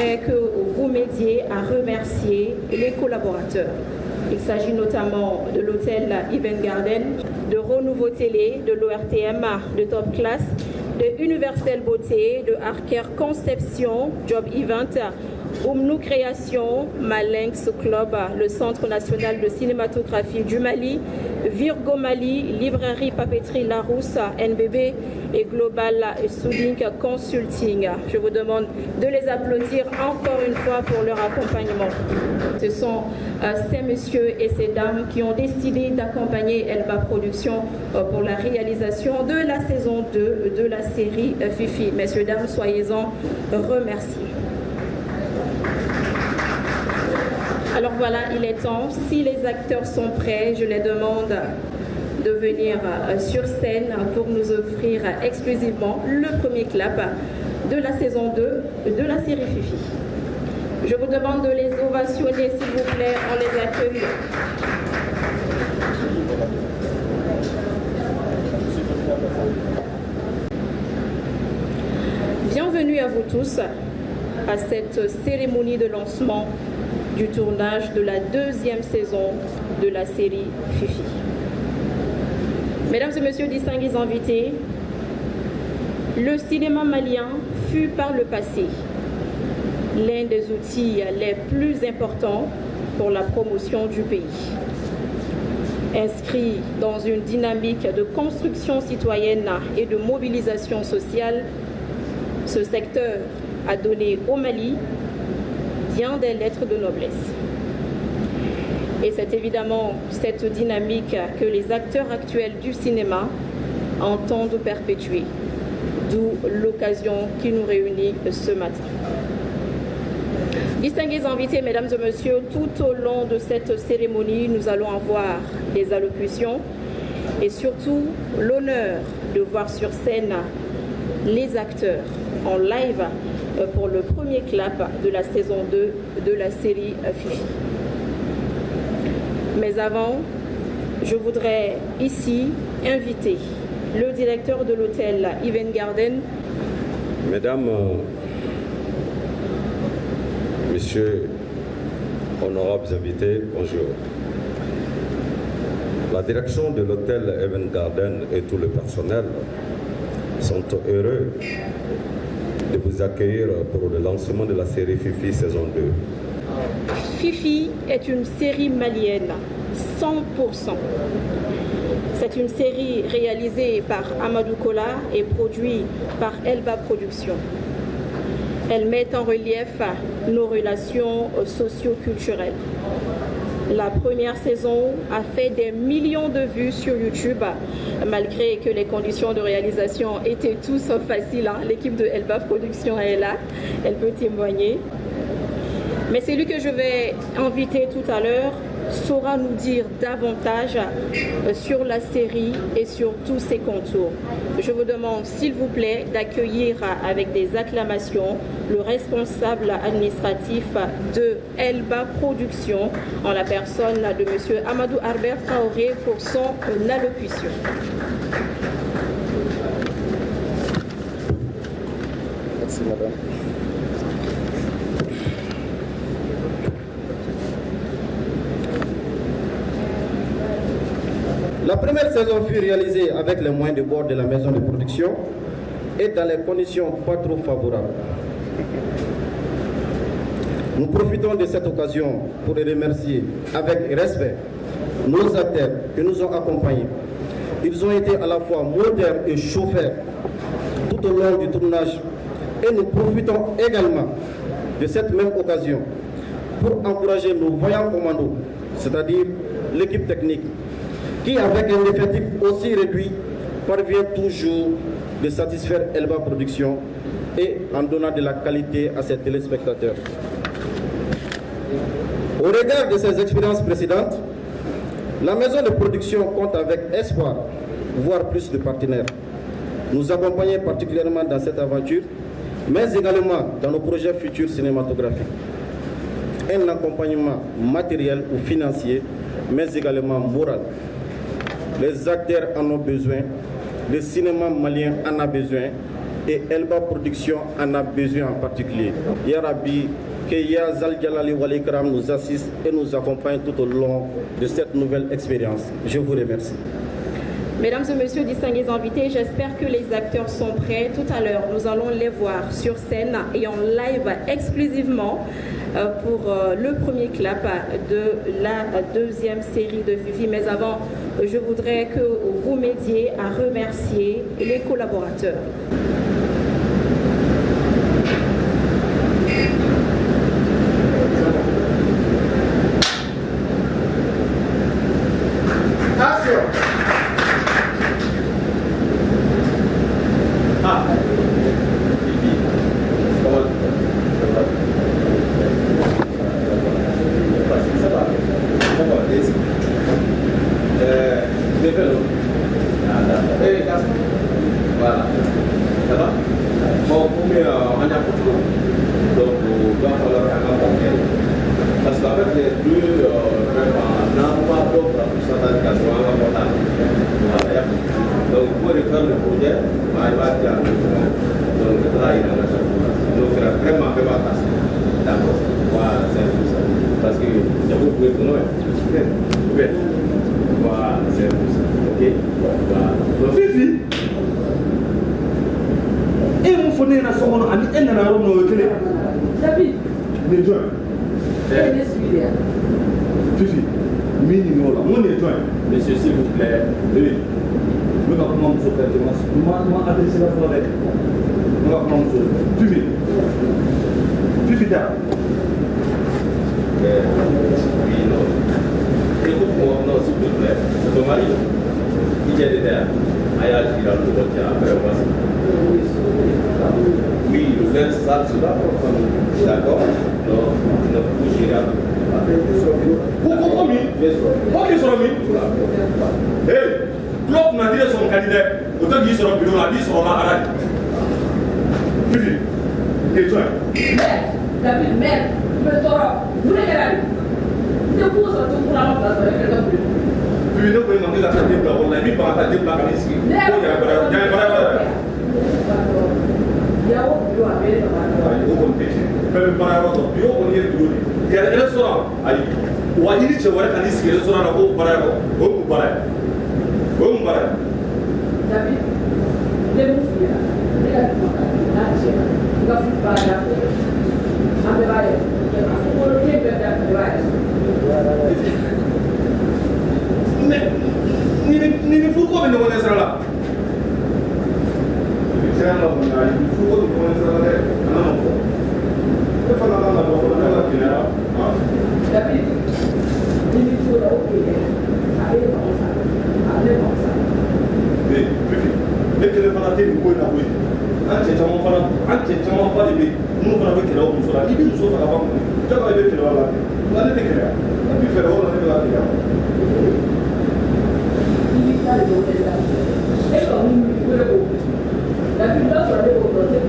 j'aimerais que vous m'aidiez à remercier les collaborateurs. Il s'agit notamment de l'hôtel Event Garden, de Renouveau Télé, de l'ORTM, de Top Class, de Universel Beauté, de Arcare Conception, Job Event, Oumnou Création, Malinx Club, le Centre national de cinématographie du Mali, Virgo Mali, Librairie Papeterie Larousse, NBB et Global Studing Consulting. Je vous demande de les applaudir encore une fois pour leur accompagnement. Ce sont ces messieurs et ces dames qui ont décidé d'accompagner Elba Productions pour la réalisation de la saison 2 de la série Fifi. Messieurs, dames, soyez-en remerciés. Alors voilà, il est temps. Si les acteurs sont prêts, je les demande de venir sur scène pour nous offrir exclusivement le premier clap de la saison 2 de la série Fifi. Je vous demande de les ovationner, s'il vous plaît, on les accueille. Bienvenue à vous tous à cette cérémonie de lancement du tournage de la deuxième saison de la série Fifi. Mesdames et messieurs, distingués invités, le cinéma malien fut par le passé l'un des outils les plus importants pour la promotion du pays. Inscrit dans une dynamique de construction citoyenne et de mobilisation sociale, ce secteur a donné au Mali bien des lettres de noblesse. Et c'est évidemment cette dynamique que les acteurs actuels du cinéma entendent perpétuer, d'où l'occasion qui nous réunit ce matin. Distingués invités, mesdames et messieurs, tout au long de cette cérémonie, nous allons avoir des allocutions et surtout l'honneur de voir sur scène les acteurs en live pour le premier clap de la saison 2 de la série Fifi. Mais avant, je voudrais ici inviter le directeur de l'hôtel Event Garden. Mesdames, Messieurs, honorables invités, bonjour. La direction de l'hôtel Event Garden et tout le personnel sont heureux de vous accueillir pour le lancement de la série Fifi saison 2. Fifi est une série malienne, 100%. C'est une série réalisée par Amadou Kola et produite par Elba Productions. Elle met en relief nos relations socio-culturelles. La première saison a fait des millions de vues sur YouTube, malgré que les conditions de réalisation étaient tous faciles. L'équipe de Elba Productions est là, elle peut témoigner. Mais celui que je vais inviter tout à l'heure saura nous dire davantage sur la série et sur tous ses contours. Je vous demande, s'il vous plaît, d'accueillir avec des acclamations le responsable administratif de Elba Productions, en la personne de M. Amadou Albert Traoré, pour son allocution. Merci, madame. La première saison fut réalisée avec les moyens de bord de la maison de production et dans les conditions pas trop favorables. Nous profitons de cette occasion pour les remercier avec respect nos acteurs qui nous ont accompagnés. Ils ont été à la fois moteurs et chauffeurs tout au long du tournage et nous profitons également de cette même occasion pour encourager nos voyants commandos, c'est-à-dire l'équipe technique, qui, avec un effectif aussi réduit, parvient toujours de satisfaire Elba Productions et en donnant de la qualité à ses téléspectateurs. Au regard de ses expériences précédentes, la maison de production compte avec espoir, voire plus de partenaires, nous accompagner particulièrement dans cette aventure, mais également dans nos projets futurs cinématographiques. Un accompagnement matériel ou financier, mais également moral. Les acteurs en ont besoin, le cinéma malien en a besoin, et Elba Production en a besoin en particulier. Ya Rabbi, que Ya Zal Jalali Wal Ikram nous assiste et nous accompagne tout au long de cette nouvelle expérience. Je vous remercie. Mesdames et messieurs, distingués invités, j'espère que les acteurs sont prêts. Tout à l'heure, nous allons les voir sur scène et en live exclusivement pour le premier clap de la deuxième série de Fifi. Mais avant, je voudrais que vous m'aidiez à remercier les collaborateurs. Monsieur, s'il vous plaît, oui. Nous allons comment vous faire Comment adresser la forêt? Nous allons comment vous faire Fifi. Fifi, là. Oui, non. Écoute-moi, non, s'il vous plaît. Ton mari, il est derrière. Aïe, il a le droit après, oui, le linge sale, c'est là. D'accord? Non, vous gérez. Pourquoi qui sera mis? Hey, Claude m'a dit son candidat. Autant qu'il sera au bureau, il sera là à la. Fifi, et toi? Merde, David, merde, je me sors. Vous les gars, je te pousse tout pour la place avec quelqu'un de plus. Fifi, donc, il m'a dit la tête de on a mis par la tête de la ici. Il y a un barrage. Il y a un bureau à faire. Il faut qu'on pêche. Même barrage, il faut qu'on y ait bureau. Il y a un restaurant. Wajiri ce wɛrɛ ka n'i sigi restaurant na ko baara yɔrɔ o ye mun baara ye o ye mun baara ye. David ne b'u f'i ɲɛna ne ka kuma ka n'a tiɲɛna i ka furu baara da fɛ an bɛɛ b'a yɛrɛ a fɔ ko den bɛɛ da bɛɛ b'a yɛrɛ sɔrɔ. ni furuko bɛ ɲɔgɔn ɲɛ sira la. tiɲɛ na kɔni ayi furuko bɛ ɲɔgɔn ɲɛ sira la dɛ a nana fɔ ne fana kan ka dɔ fɔ ne ka gɛlɛya. David. Ne kelen fana tɛ nin ko in na koyi an cɛ caman ba de bɛ minnu fana bɛ kɛlɛ o muso la i bɛ muso ta ka ban mun jago i bɛ kɛlɛ o la nka ne tɛ kɛlɛ a bɛ fɛɛrɛ o la ne bɛ ka kɛlɛ. I b'i ta de o de la e ka mun wele k'o David n'a sɔrɔ ne k'o dɔn tɛ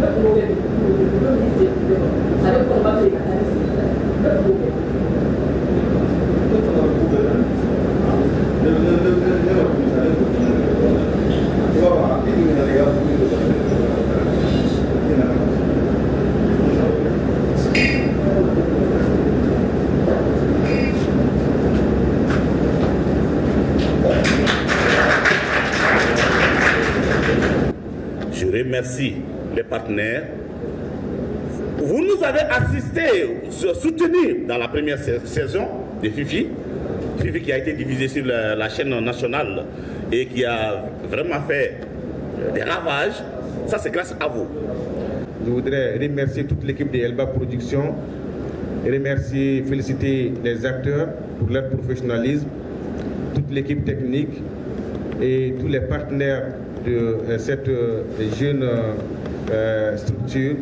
ne kun b'o kɛ ne b'i se fili ma ale kɔni b'a fɛ ka taa ne sigi la ne kun b'o kɛ. Je remercie les partenaires. Vous nous avez assisté, soutenu dans la première saison de Fifi. Fifi qui a été diffusé sur la chaîne nationale et qui a vraiment fait des ravages. Ça, c'est grâce à vous. Je voudrais remercier toute l'équipe de Elba Production, féliciter les acteurs pour leur professionnalisme, toute l'équipe technique et tous les partenaires de cette jeune structure.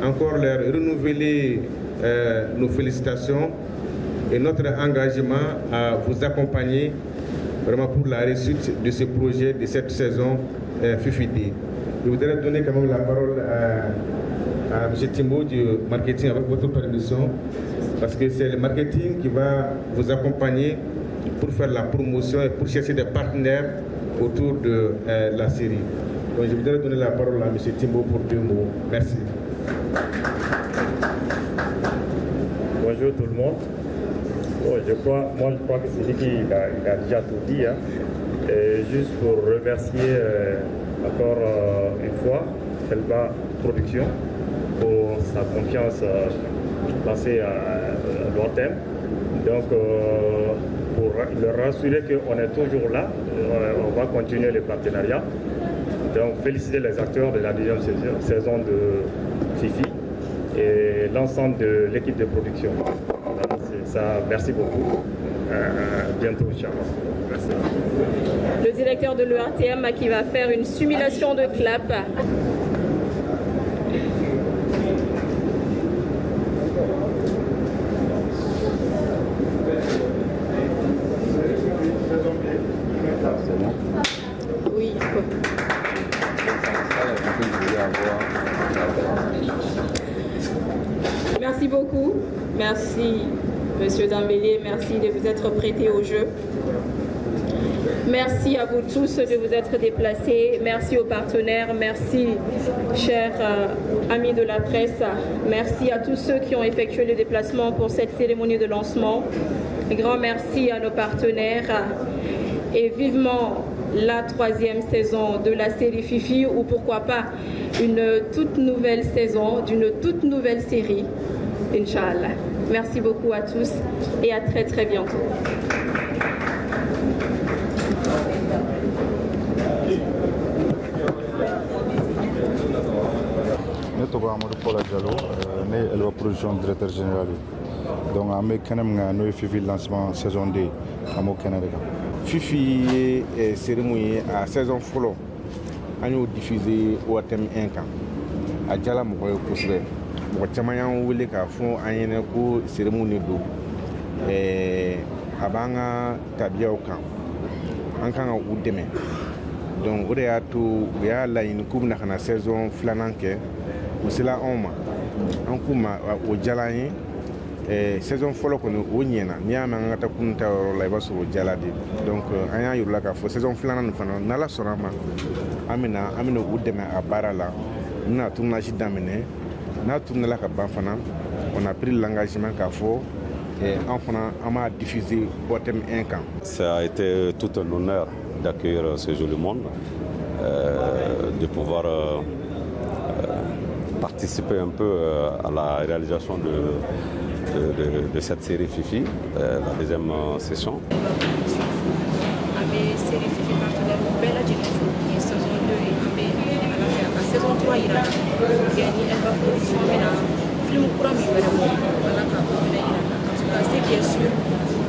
Encore leur renouveler nos félicitations et notre engagement à vous accompagner vraiment pour la réussite de ce projet, de cette saison FIFID. Je voudrais donner quand même la parole à M. Timbo du marketing avec votre permission, parce que c'est le marketing qui va vous accompagner pour faire la promotion et pour chercher des partenaires autour de la série. Donc je voudrais donner la parole à M. Timbo pour 2 mots. Merci. Bonjour tout le monde. Bon, je crois que c'est lui il a déjà tout dit. Hein. Et juste pour remercier encore une fois Elba Production pour sa confiance passée à long terme. Donc pour leur rassurer qu'on est toujours là, on va continuer le partenariat. Donc féliciter les acteurs de la deuxième saison de Fifi et l'ensemble de l'équipe de production. Voilà, c'est ça. Merci beaucoup. À bientôt, Inch'Allah. Merci. Le directeur de l'ERTM qui va faire une simulation de clap. Oui. Merci beaucoup. Merci, Monsieur Dambélé. Merci de vous être prêté au jeu. Merci à vous tous de vous être déplacés. Merci aux partenaires. Merci, chers amis de la presse. Merci à tous ceux qui ont effectué le déplacement pour cette cérémonie de lancement. Un grand merci à nos partenaires. Et vivement la 3e saison de la série Fifi, ou pourquoi pas une toute nouvelle saison d'une toute nouvelle série, Inch'Allah. Merci beaucoup à tous et à très très bientôt. Ne tɔgɔ Amadou Paula Diallo ne ye Elba Production directeur général ye. Donc an bɛ kɛnɛ min kan n'o ye Fifi lancement saison 2 an b'o kɛnɛ de kan. Fifi ye série mun ye a saison fɔlɔ an y'o diffusé ORTM 1 kan. A diyala mɔgɔ ye kosɛbɛ. Mɔgɔ caman y'an wele k'a fɔ an ɲɛna ko série mun de don a b'an ka tabiyaw kan. An kan ka u dɛmɛ. Donc o de y'a to u y'a laɲini k'u bɛna ka na saison 2nan kɛ. U sela anw ma. An k'u ma o diyala an ye. Saison fɔlɔ kɔni o ɲɛna n'i y'a mɛn an ka taa kunun ta yɔrɔ la i b'a sɔrɔ o diyala de. Donc an y'a yir'u la k'a fɔ saison 2nan nin fana n'Ala sɔnna ma an bɛna u dɛmɛ a baara la. N bɛna tournage daminɛ. N'a tournela ka ban fana on a pris l'engagement k'a fɔ an fana an b'a diffuser ORTM 1 kan. Ça a été tout un honneur d'accueillir ce joli monde, de pouvoir participer un peu à la réalisation de cette série Fifi, la deuxième session. Avec série Fifi partenaire belle à et saison 2 et la saison 3 il a gagné Elba Production mais la film courant mais vraiment voilà quand on est en tout cas c'est bien sûr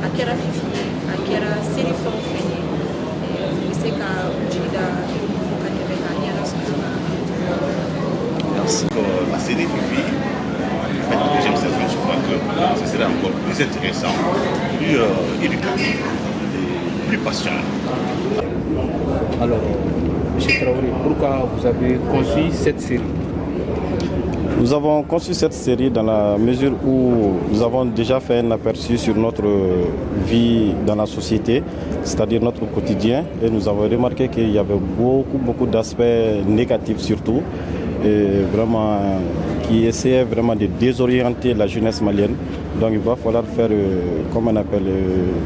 à Kera Fifi à Kera série fond fini et c'est qu'à Ujida Merci. La série Fifi, la deuxième saison, je crois que ce serait encore plus intéressant, plus éducatif, plus passionnant. Alors, M. Traoré, pourquoi vous avez conçu cette série? Nous avons conçu cette série dans la mesure où nous avons déjà fait un aperçu sur notre vie dans la société, c'est-à-dire notre quotidien, et nous avons remarqué qu'il y avait beaucoup d'aspects négatifs surtout, et vraiment qui essayaient vraiment de désorienter la jeunesse malienne. Donc il va falloir faire, comme on appelle,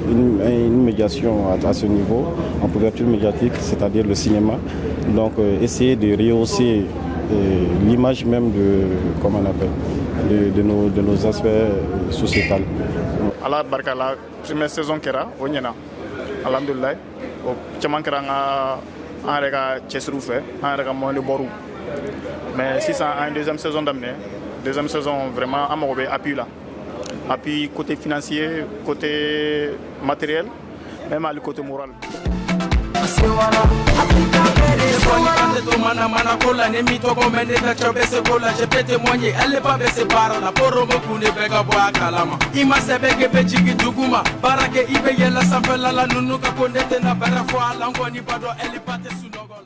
une médiation à ce niveau, en couverture médiatique, c'est-à-dire le cinéma. Donc essayer de rehausser l'image même de, comment on appelle, de nos aspects sociétals. Allah barka la première saison kera o ɲɛna alhamdulillah o caman kɛra an yɛrɛ ka cɛsiriw fɛ an yɛrɛ ka moyen bɔr'u mais sisan an ye deuxième saison daminɛ deuxième saison vraiment an mago bɛ appui la appui côté financier côté matériel même hali côté moral. Mana kola ne mi togo mende ta chobe se kola je peux témoigner elle pas baisser par la poro mo kune bega bo akalama ima sebe ke bejigi duguma barake ibe yela safela la nunu ka kondete na bara fo ala ngoni bado elle pas te sunogola.